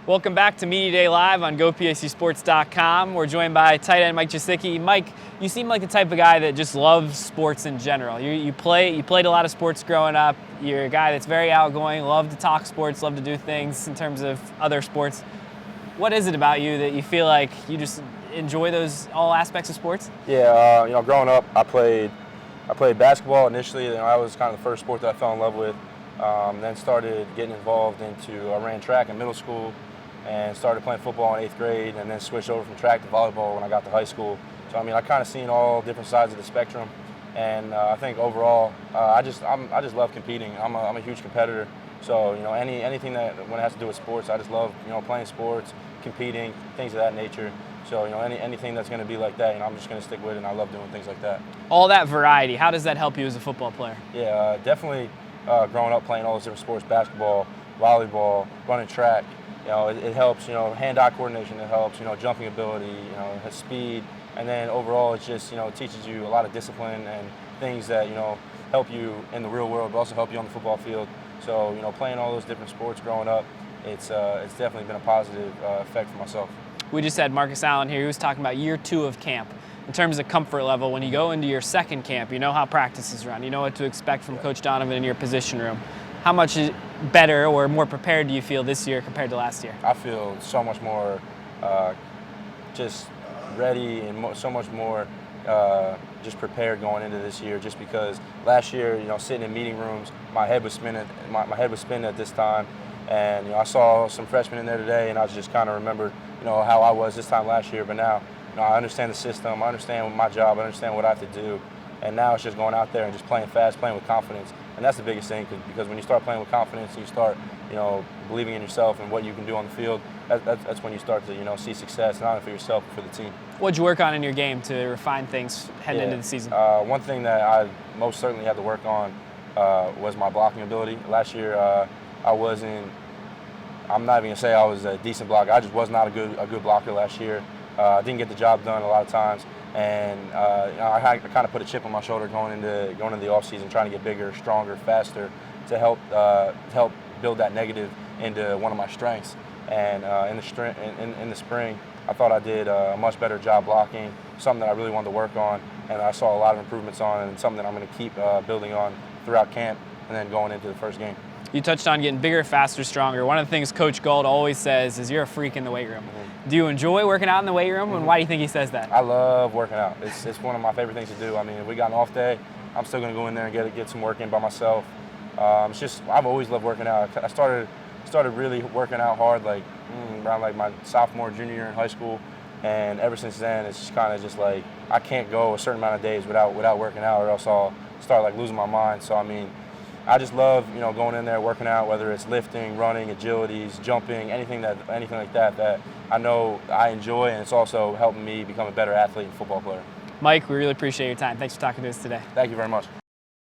Welcome back to Media Day Live on GoPACSports.com. We're joined by tight end Mike Gesicki. Mike, you seem like the type of guy that just loves sports in general. You played a lot of sports growing up. You're a guy that's very outgoing, love to talk sports, love to do things in terms of other sports. What is it about you that you feel like you just enjoy all aspects of sports? Yeah, growing up, I played basketball initially. That was kind of the first sport that I fell in love with. Then started getting involved I ran track in middle school and started playing football in 8th grade, and then switched over from track to volleyball when I got to high school. So I kind of seen all different sides of the spectrum, and I think overall, I just love competing. I'm a huge competitor. So anything that when it has to do with sports, I just love playing sports, competing, things of that nature. So anything that's going to be like that, I'm just going to stick with it, and I love doing things like that. All that variety, how does that help you as a football player? Yeah, definitely. Growing up playing all those different sports, basketball, volleyball, running track, it helps, hand-eye coordination, it helps, jumping ability, has speed, and then overall it just, teaches you a lot of discipline and things that, help you in the real world, but also help you on the football field. So, playing all those different sports growing up, it's definitely been a positive effect for myself. We just had Marcus Allen here. He was talking about year 2 of camp. In terms of comfort level, when you go into your second camp, you know how practices run. You know what to expect from Coach Donovan in your position room. How much better or more prepared do you feel this year compared to last year? I feel so much more just ready and so much more just prepared going into this year. Just because last year, sitting in meeting rooms, my head was spinning. My head was spinning at this time, and I saw some freshmen in there today, and I just kind of remembered, how I was this time last year. But now, I understand the system. I understand my job. I understand what I have to do. And now it's just going out there and just playing fast, playing with confidence. And that's the biggest thing, because when you start playing with confidence and you start, believing in yourself and what you can do on the field, that's when you start to, see success, not only for yourself, but for the team. What'd you work on in your game to refine things heading into the season? One thing that I most certainly had to work on was my blocking ability. Last year, I'm not even going to say I was a decent blocker. I just was not a good blocker last year. I didn't get the job done a lot of times, and I kind of put a chip on my shoulder going into the offseason, trying to get bigger, stronger, faster, to help build that negative into one of my strengths. And in the spring, I thought I did a much better job blocking, something that I really wanted to work on, and I saw a lot of improvements on, and something that I'm going to keep building on throughout camp and then going into the first game. You touched on getting bigger, faster, stronger. One of the things Coach Galt always says is you're a freak in the weight room. Mm-hmm. Do you enjoy working out in the weight room, and why do you think he says that? I love working out. It's one of my favorite things to do. If we got an off day, I'm still going to go in there and get some work in by myself. I've always loved working out. I started really working out hard around my sophomore, junior year in high school, and ever since then it's just kind of just like I can't go a certain amount of days without working out, or else I'll start losing my mind. So I just love going in there working out, whether it's lifting, running, agilities, jumping, anything like that I know I enjoy, and it's also helping me become a better athlete and football player. Mike, we really appreciate your time. Thanks for talking to us today. Thank you very much.